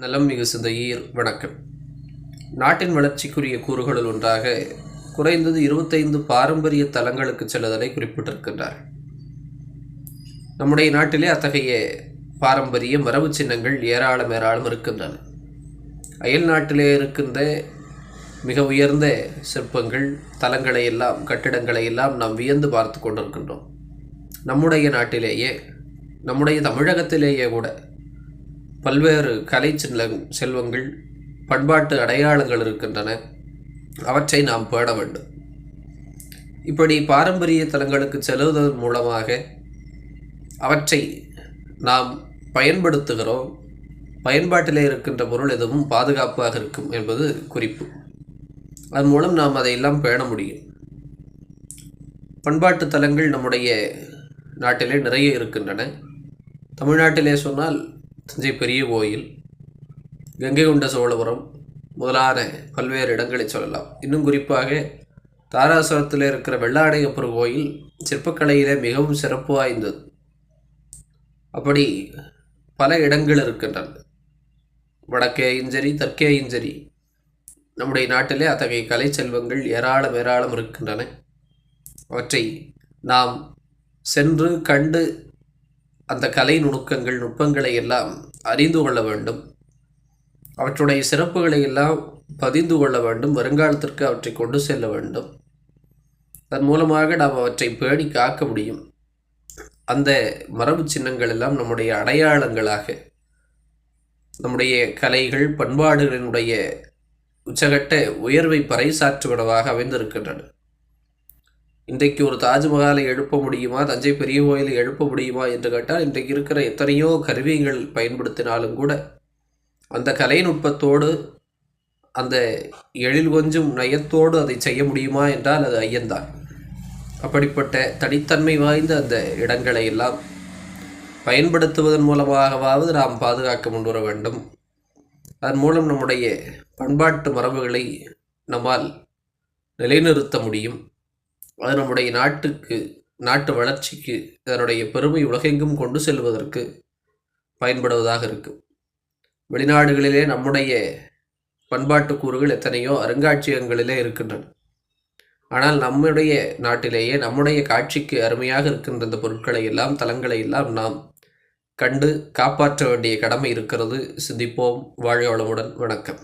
நலம் மிகு சிந்தையீர் வணக்கம். நாட்டின் வளர்ச்சிக்குரிய கூறுகளுள் ஒன்றாக குறைந்தது 25 பாரம்பரிய தலங்களுக்கு செல்லுதலை குறிப்பிட்டிருக்கின்றார். நம்முடைய நாட்டிலே அத்தகைய பாரம்பரிய மரபு சின்னங்கள் ஏராளம் இருக்கின்றன. அயல் நாட்டிலே இருக்கின்ற மிக உயர்ந்த சிற்பங்கள், தலங்களை எல்லாம், கட்டிடங்களை எல்லாம் நாம் வியந்து பார்த்து கொண்டிருக்கின்றோம். நம்முடைய நாட்டிலேயே, நம்முடைய தமிழகத்திலேயே கூட பல்வேறு கலை செல்வங்கள், பண்பாட்டு அடையாளங்கள் இருக்கின்றன. அவற்றை நாம் பேண வேண்டும். இப்படி பாரம்பரிய தலங்களுக்கு செல்வதன் மூலமாக அவற்றை நாம் பயன்படுத்துகிறோம். பயன்பாட்டிலே இருக்கின்ற பொருள் எதுவும் பாதுகாப்பாக இருக்கும் என்பது குறிப்பு. அதன் மூலம் நாம் அதையெல்லாம் பேண முடியும். பண்பாட்டு தலங்கள் நம்முடைய நாட்டிலே நிறைய இருக்கின்றன. தமிழ்நாட்டிலே சொன்னால் தஞ்சை பெரிய கோயில், கங்கை கொண்ட சோழபுரம் முதலான பல்வேறு இடங்களை சொல்லலாம். இன்னும் குறிப்பாக தாராசுரத்தில் இருக்கிற வெள்ளாடையப்பர் கோயில் சிற்பக்கலையிலே மிகவும் சிறப்பு வாய்ந்தது. அப்படி பல இடங்கள் இருக்கின்றன. வடக்கேயும் சரி, தெற்கேயும் சரி, நம்முடைய நாட்டிலே அத்தகைய கலை செல்வங்கள் ஏராளம் இருக்கின்றன. அவற்றை நாம் சென்று கண்டு அந்த கலை நுட்பங்களை எல்லாம் அறிந்து கொள்ள வேண்டும். அவற்றுடைய சிறப்புகளை எல்லாம் பதிந்து கொள்ள வேண்டும். வருங்காலத்திற்கு அவற்றை கொண்டு செல்ல வேண்டும். அதன் மூலமாக நாம் அவற்றை பேணி காக்க முடியும். அந்த மரபு சின்னங்கள் எல்லாம் நம்முடைய அடையாளங்களாக, நம்முடைய கலைகள், பண்பாடுகளினுடைய உச்சகட்ட உயர்வை பறைசாற்றுவனவாக அமைந்திருக்கின்றன. இன்றைக்கு ஒரு தாஜ்மஹாலை எழுப்ப முடியுமா, தஞ்சை பெரிய கோயிலை எழுப்ப முடியுமா என்று கேட்டால், இன்றைக்கு இருக்கிற எத்தனையோ கருவிகள் பயன்படுத்தினாலும் கூட அந்த கலைநுட்பத்தோடு, அந்த எழில் கொஞ்சம் நயத்தோடு அதை செய்ய முடியுமா என்றால் அது ஐயந்தான். அப்படிப்பட்ட தனித்தன்மை வாய்ந்த அந்த இடங்களை எல்லாம் பயன்படுத்துவதன் மூலமாகவாவது நாம் பாதுகாக்க முன்வர வேண்டும். அதன் மூலம் நம்முடைய பண்பாட்டு மரபுகளை நம்மால் நிலைநிறுத்த முடியும். அது நம்முடைய நாட்டு வளர்ச்சிக்கு, அதனுடைய பெருமை உலகெங்கும் கொண்டு செல்வதற்கு பயன்படுவதாக இருக்கும். வெளிநாடுகளிலே நம்முடைய பண்பாட்டு கூறுகள் எத்தனையோ அருங்காட்சியகங்களிலே இருக்கின்றன. ஆனால் நம்முடைய நாட்டிலேயே நம்முடைய காட்சிக்கு அருமையாக இருக்கின்ற இந்த பொருட்களை எல்லாம், தலங்களை எல்லாம் நாம் கண்டு காப்பாற்ற வேண்டிய கடமை இருக்கிறது. சிந்திப்போம். வாழ்க வளமுடன். வணக்கம்.